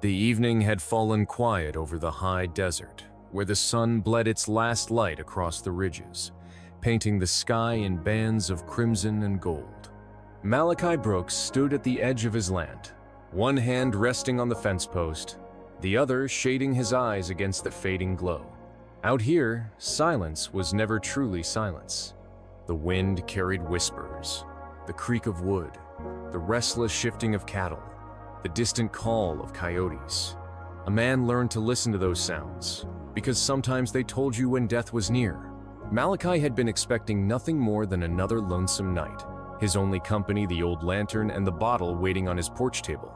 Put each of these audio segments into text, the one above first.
The evening had fallen quiet over the high desert, where the sun bled its last light across the ridges, painting the sky in bands of crimson and gold. Malachi Brooks stood at the edge of his land, one hand resting on the fence post, the other shading his eyes against the fading glow. Out here, silence was never truly silence. The wind carried whispers, the creak of wood, the restless shifting of cattle, the distant call of coyotes. A man learned to listen to those sounds, because sometimes they told you when death was near. Malachi had been expecting nothing more than another lonesome night, his only company the old lantern and the bottle waiting on his porch table.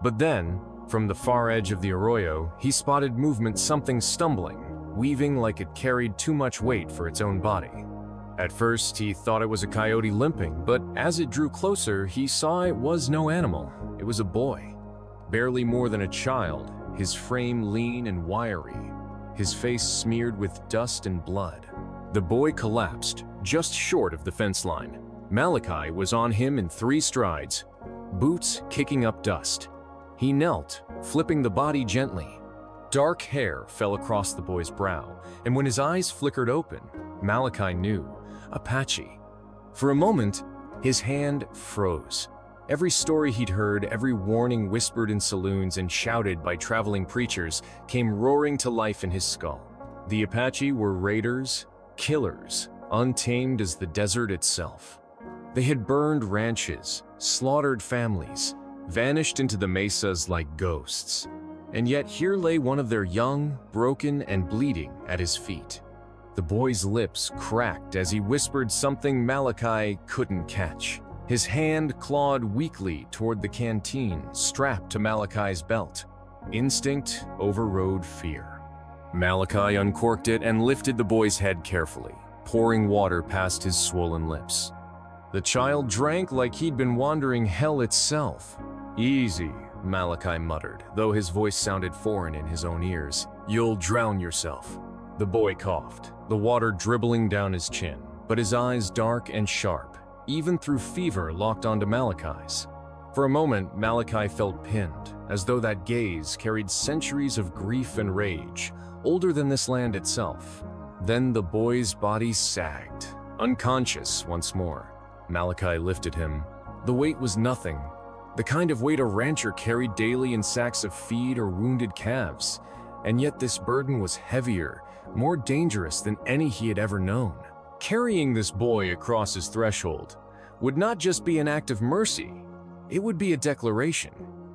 But then, from the far edge of the arroyo, he spotted movement, something stumbling, weaving like it carried too much weight for its own body. At first, he thought it was a coyote limping, but as it drew closer, he saw it was no animal. It was a boy, barely more than a child, his frame lean and wiry, his face smeared with dust and blood. The boy collapsed, just short of the fence line. Malachi was on him in 3 strides, boots kicking up dust. He knelt, flipping the body gently. Dark hair fell across the boy's brow, and when his eyes flickered open, Malachi knew. Apache. For a moment, his hand froze. Every story he'd heard, every warning whispered in saloons and shouted by traveling preachers, came roaring to life in his skull. The Apache were raiders, killers, untamed as the desert itself. They had burned ranches, slaughtered families, vanished into the mesas like ghosts. And yet here lay one of their young, broken, and bleeding at his feet. The boy's lips cracked as he whispered something Malachi couldn't catch. His hand clawed weakly toward the canteen strapped to Malachi's belt. Instinct overrode fear. Malachi uncorked it and lifted the boy's head carefully, pouring water past his swollen lips. The child drank like he'd been wandering hell itself. "Easy," Malachi muttered, though his voice sounded foreign in his own ears. "You'll drown yourself." The boy coughed, the water dribbling down his chin, but his eyes dark and sharp, even through fever locked onto Malachi's. For a moment, Malachi felt pinned, as though that gaze carried centuries of grief and rage, older than this land itself. Then the boy's body sagged, unconscious once more. Malachi lifted him. The weight was nothing, the kind of weight a rancher carried daily in sacks of feed or wounded calves. And yet this burden was heavier, more dangerous than any he had ever known. Carrying this boy across his threshold would not just be an act of mercy, it would be a declaration.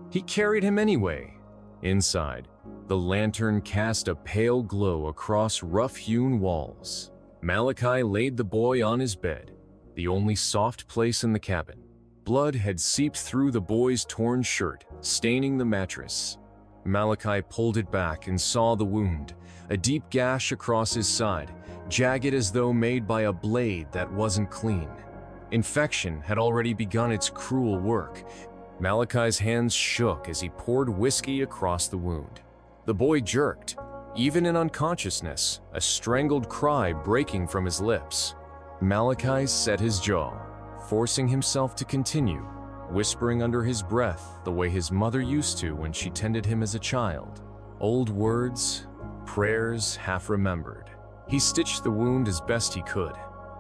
He carried him anyway. Inside, the lantern cast a pale glow across rough-hewn walls. Malachi laid the boy on his bed, the only soft place in the cabin. Blood had seeped through the boy's torn shirt, staining the mattress. Malachi pulled it back and saw the wound, a deep gash across his side, jagged as though made by a blade that wasn't clean. Infection had already begun its cruel work. Malachi's hands shook as he poured whiskey across the wound. The boy jerked, even in unconsciousness, a strangled cry breaking from his lips. Malachi set his jaw, forcing himself to continue, whispering under his breath the way his mother used to when she tended him as a child. Old words, prayers half remembered. He stitched the wound as best he could,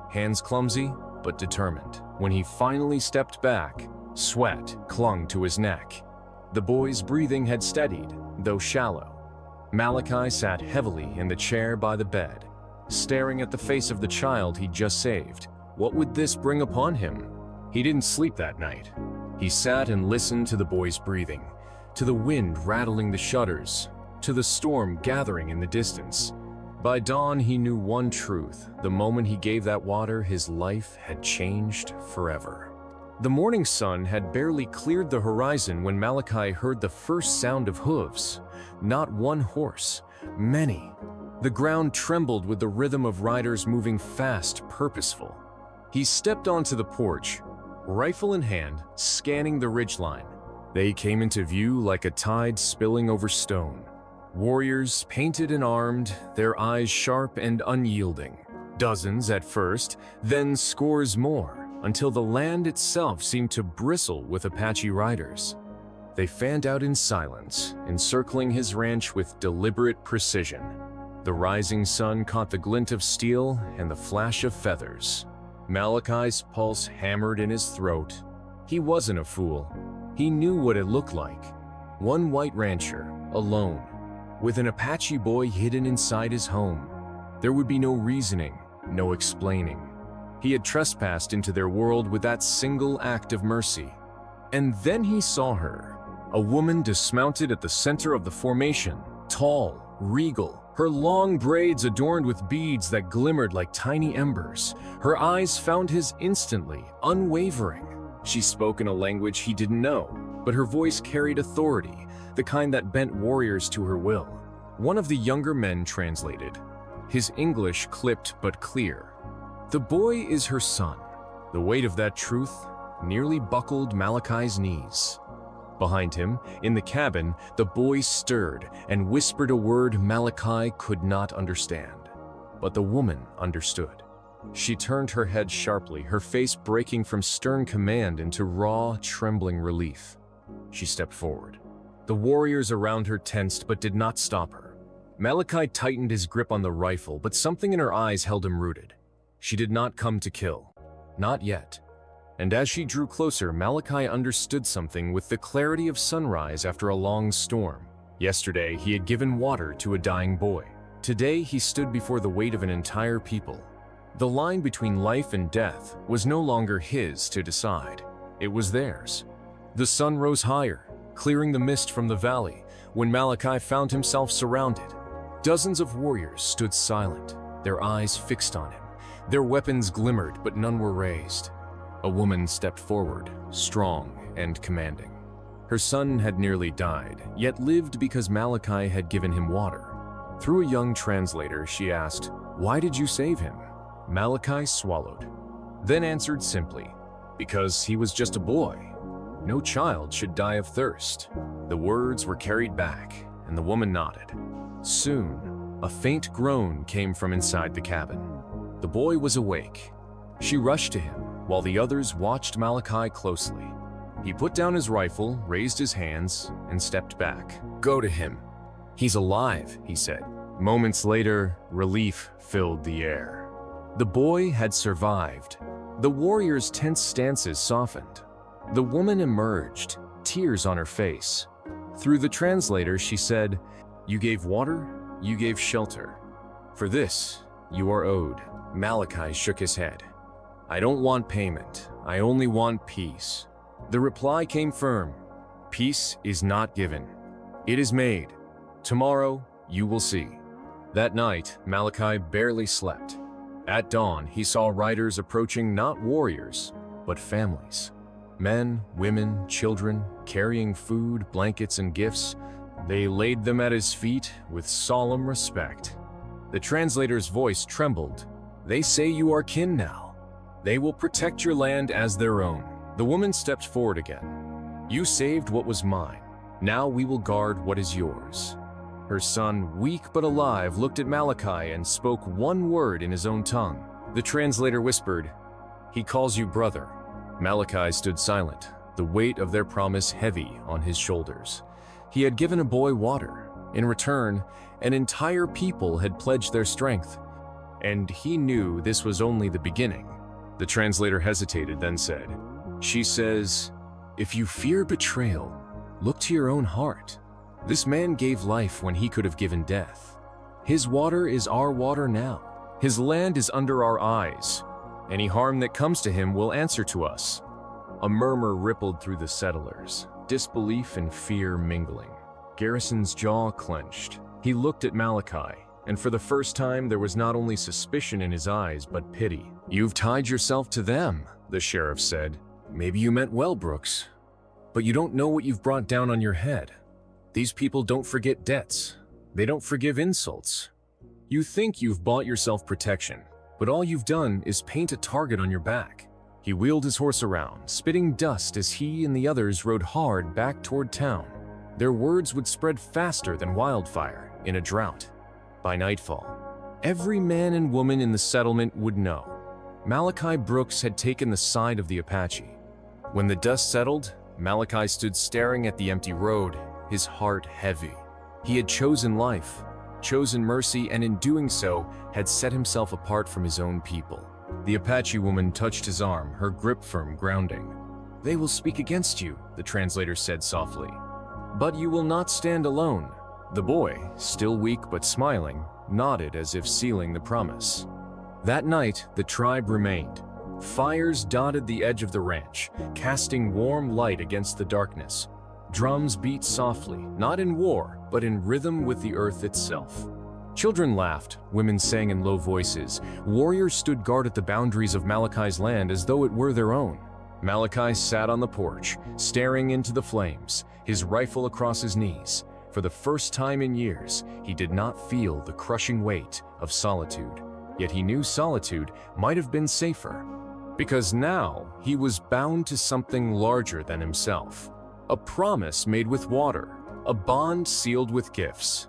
hands clumsy but determined. When he finally stepped back, sweat clung to his neck. The boy's breathing had steadied, though shallow. Malachi sat heavily in the chair by the bed, staring at the face of the child he'd just saved. What would this bring upon him? He didn't sleep that night. He sat and listened to the boy's breathing, to the wind rattling the shutters, to the storm gathering in the distance. By dawn, he knew one truth. The moment he gave that water, his life had changed forever. The morning sun had barely cleared the horizon when Malachi heard the first sound of hooves. Not one horse, many. The ground trembled with the rhythm of riders moving fast, purposeful. He stepped onto the porch, rifle in hand, scanning the ridgeline. They came into view like a tide spilling over stone. Warriors, painted and armed, their eyes sharp and unyielding. Dozens at first, then scores more, until the land itself seemed to bristle with Apache riders. They fanned out in silence, encircling his ranch with deliberate precision. The rising sun caught the glint of steel and the flash of feathers. Malachi's pulse hammered in his throat. He wasn't a fool. He knew what it looked like. One white rancher, alone, with an Apache boy hidden inside his home. There would be no reasoning, no explaining. He had trespassed into their world with that single act of mercy. And then he saw her, a woman dismounted at the center of the formation, tall, regal, her long braids adorned with beads that glimmered like tiny embers. Her eyes found his instantly, unwavering. She spoke in a language he didn't know, but her voice carried authority, the kind that bent warriors to her will. One of the younger men translated, his English clipped but clear. The boy is her son. The weight of that truth nearly buckled Malachi's knees. Behind him, in the cabin, the boy stirred and whispered a word Malachi could not understand. But the woman understood. She turned her head sharply, her face breaking from stern command into raw, trembling relief. She stepped forward. The warriors around her tensed but did not stop her. Malachi tightened his grip on the rifle, but something in her eyes held him rooted. She did not come to kill. Not yet. And as she drew closer, Malachi understood something with the clarity of sunrise after a long storm. Yesterday, he had given water to a dying boy. Today, he stood before the weight of an entire people. The line between life and death was no longer his to decide. It was theirs. The sun rose higher, clearing the mist from the valley, when Malachi found himself surrounded. Dozens of warriors stood silent, their eyes fixed on him. Their weapons glimmered, but none were raised. A woman stepped forward, strong and commanding. Her son had nearly died, yet lived because Malachi had given him water. Through a young translator, she asked, "Why did you save him?" Malachi swallowed, then answered simply, "Because he was just a boy. No child should die of thirst." The words were carried back, and the woman nodded. Soon, a faint groan came from inside the cabin. The boy was awake. She rushed to him, while the others watched Malachi closely. He put down his rifle, raised his hands, and stepped back. "Go to him. He's alive," he said. Moments later, relief filled the air. The boy had survived. The warriors' tense stances softened. The woman emerged, tears on her face. Through the translator, she said, "You gave water, you gave shelter. For this, you are owed." Malachi shook his head. "I don't want payment. I only want peace." The reply came firm. "Peace is not given. It is made. Tomorrow, you will see." That night, Malachi barely slept. At dawn, he saw riders approaching not warriors, but families. Men, women, children, carrying food, blankets, and gifts. They laid them at his feet with solemn respect. The translator's voice trembled. "They say you are kin now. They will protect your land as their own." The woman stepped forward again. "You saved what was mine. Now we will guard what is yours." Her son, weak but alive, looked at Malachi and spoke one word in his own tongue. The translator whispered, "He calls you brother." Malachi stood silent, the weight of their promise heavy on his shoulders. He had given a boy water. In return, an entire people had pledged their strength. And he knew this was only the beginning. The translator hesitated, then said, "She says, if you fear betrayal, look to your own heart. This man gave life when he could have given death. His water is our water now. His land is under our eyes. Any harm that comes to him will answer to us." A murmur rippled through the settlers, disbelief and fear mingling. Garrison's jaw clenched. He looked at Malachi, and for the first time there was not only suspicion in his eyes, but pity. "You've tied yourself to them," the sheriff said. "Maybe you meant well, Brooks, but you don't know what you've brought down on your head. These people don't forget debts. They don't forgive insults. You think you've bought yourself protection, but all you've done is paint a target on your back." He wheeled his horse around, spitting dust as he and the others rode hard back toward town. Their words would spread faster than wildfire in a drought. By nightfall, every man and woman in the settlement would know. Malachi Brooks had taken the side of the Apache. When the dust settled, Malachi stood staring at the empty road, his heart heavy. He had chosen life, chosen mercy, and in doing so, had set himself apart from his own people. The Apache woman touched his arm, her grip firm, grounding. "They will speak against you," the translator said softly. "But you will not stand alone." The boy, still weak but smiling, nodded as if sealing the promise. That night, the tribe remained. Fires dotted the edge of the ranch, casting warm light against the darkness. Drums beat softly, not in war, but in rhythm with the earth itself. Children laughed, women sang in low voices. Warriors stood guard at the boundaries of Malachi's land as though it were their own. Malachi sat on the porch, staring into the flames, his rifle across his knees. For the first time in years, he did not feel the crushing weight of solitude. Yet he knew solitude might have been safer. Because now, he was bound to something larger than himself. A promise made with water, a bond sealed with gifts.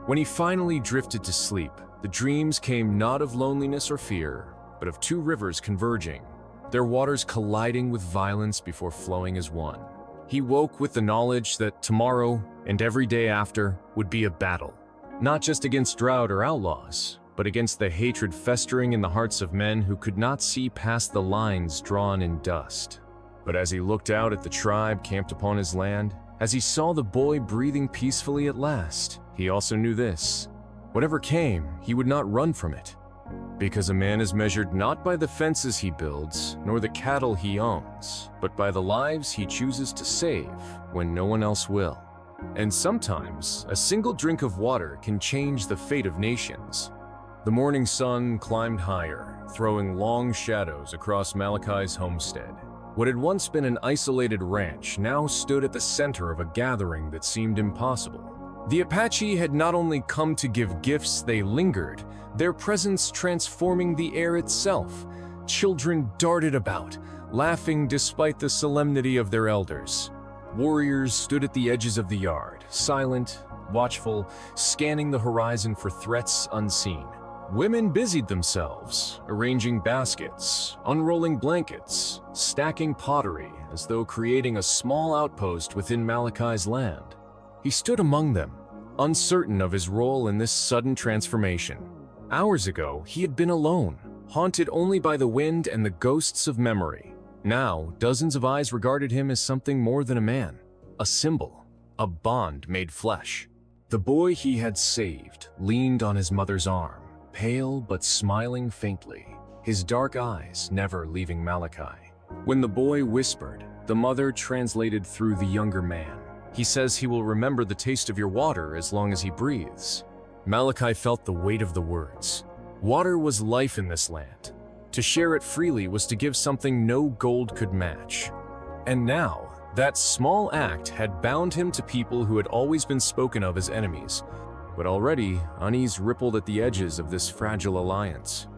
When he finally drifted to sleep, the dreams came not of loneliness or fear, but of two rivers converging, their waters colliding with violence before flowing as one. He woke with the knowledge that tomorrow and every day after would be a battle, not just against drought or outlaws, but against the hatred festering in the hearts of men who could not see past the lines drawn in dust. But as he looked out at the tribe camped upon his land, as he saw the boy breathing peacefully at last, he also knew this: whatever came, he would not run from it. Because a man is measured not by the fences he builds, nor the cattle he owns, but by the lives he chooses to save when no one else will. And sometimes, a single drink of water can change the fate of nations. The morning sun climbed higher, throwing long shadows across Malachi's homestead. What had once been an isolated ranch now stood at the center of a gathering that seemed impossible. The Apache had not only come to give gifts, they lingered, their presence transforming the air itself. Children darted about, laughing despite the solemnity of their elders. Warriors stood at the edges of the yard, silent, watchful, scanning the horizon for threats unseen. Women busied themselves, arranging baskets, unrolling blankets, stacking pottery, as though creating a small outpost within Malachi's land. He stood among them, uncertain of his role in this sudden transformation. Hours ago, he had been alone, haunted only by the wind and the ghosts of memory. Now, dozens of eyes regarded him as something more than a man, a symbol, a bond made flesh. The boy he had saved leaned on his mother's arm, pale but smiling faintly, his dark eyes never leaving Malachi. When the boy whispered, the mother translated through the younger man. "He says he will remember the taste of your water as long as he breathes." Malachi felt the weight of the words. Water was life in this land. To share it freely was to give something no gold could match. And now, that small act had bound him to people who had always been spoken of as enemies. But already, unease rippled at the edges of this fragile alliance.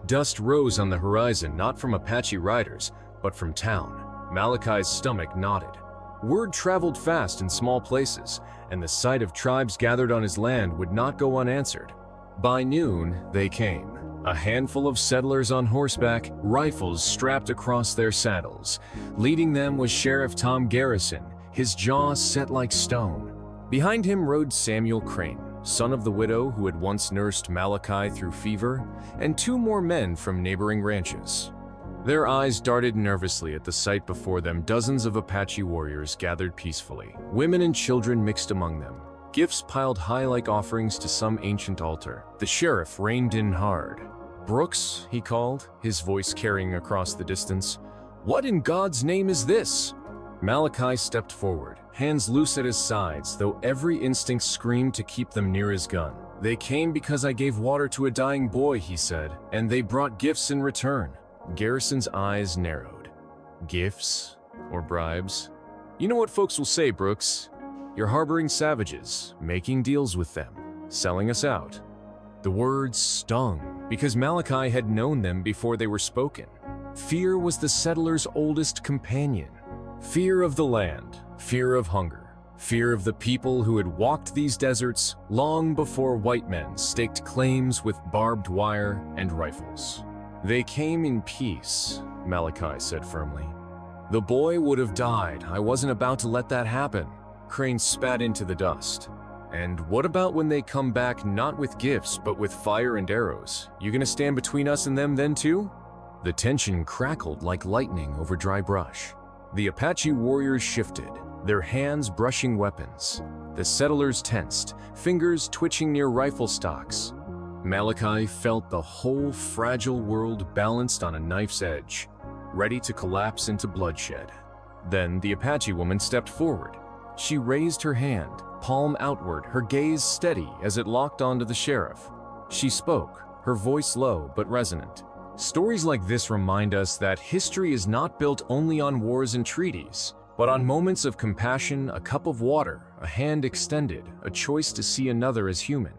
Dust rose on the horizon, not from Apache riders, but from town. Malachi's stomach knotted. Word traveled fast in small places, and the sight of tribes gathered on his land would not go unanswered. By noon, they came. A handful of settlers on horseback, rifles strapped across their saddles. Leading them was Sheriff Tom Garrison, his jaw set like stone. Behind him rode Samuel Crane, son of the widow who had once nursed Malachi through fever, and two more men from neighboring ranches. Their eyes darted nervously at the sight before them. Dozens of Apache warriors gathered peacefully, women and children mixed among them. Gifts piled high like offerings to some ancient altar. The sheriff reined in hard. "Brooks," he called, his voice carrying across the distance. "What in God's name is this?" Malachi stepped forward, hands loose at his sides, though every instinct screamed to keep them near his gun. "They came because I gave water to a dying boy," he said, "and they brought gifts in return." Garrison's eyes narrowed. Gifts? Or bribes? "You know what folks will say, Brooks. You're harboring savages, making deals with them, selling us out." The words stung, because Malachi had known them before they were spoken. Fear was the settler's oldest companion. Fear of the land, fear of hunger, fear of the people who had walked these deserts long before white men staked claims with barbed wire and rifles. "They came in peace," Malachi said firmly. The boy would have died. I wasn't about to let that happen. Crane spat into the dust. And what about when they come back not with gifts, but with fire and arrows? You gonna stand between us and them then too? The tension crackled like lightning over dry brush. The Apache warriors shifted, their hands brushing weapons. The settlers tensed, fingers twitching near rifle stocks. Malachi felt the whole fragile world balanced on a knife's edge, ready to collapse into bloodshed. Then the Apache woman stepped forward. She raised her hand, palm outward, her gaze steady as it locked onto the sheriff. She spoke, her voice low but resonant. Stories like this remind us that history is not built only on wars and treaties, but on moments of compassion, a cup of water, a hand extended, a choice to see another as human.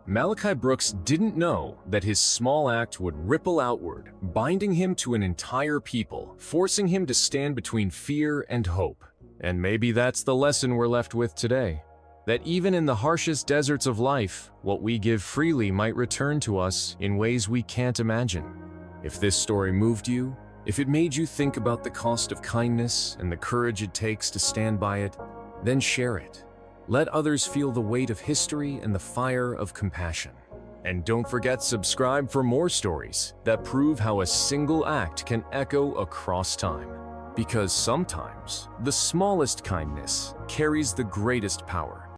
Malachi Brooks didn't know that his small act would ripple outward, binding him to an entire people, forcing him to stand between fear and hope. And maybe that's the lesson we're left with today. That even in the harshest deserts of life, what we give freely might return to us in ways we can't imagine. If this story moved you, if it made you think about the cost of kindness and the courage it takes to stand by it, then share it. Let others feel the weight of history and the fire of compassion. And don't forget to subscribe for more stories that prove how a single act can echo across time. Because sometimes, the smallest kindness carries the greatest power.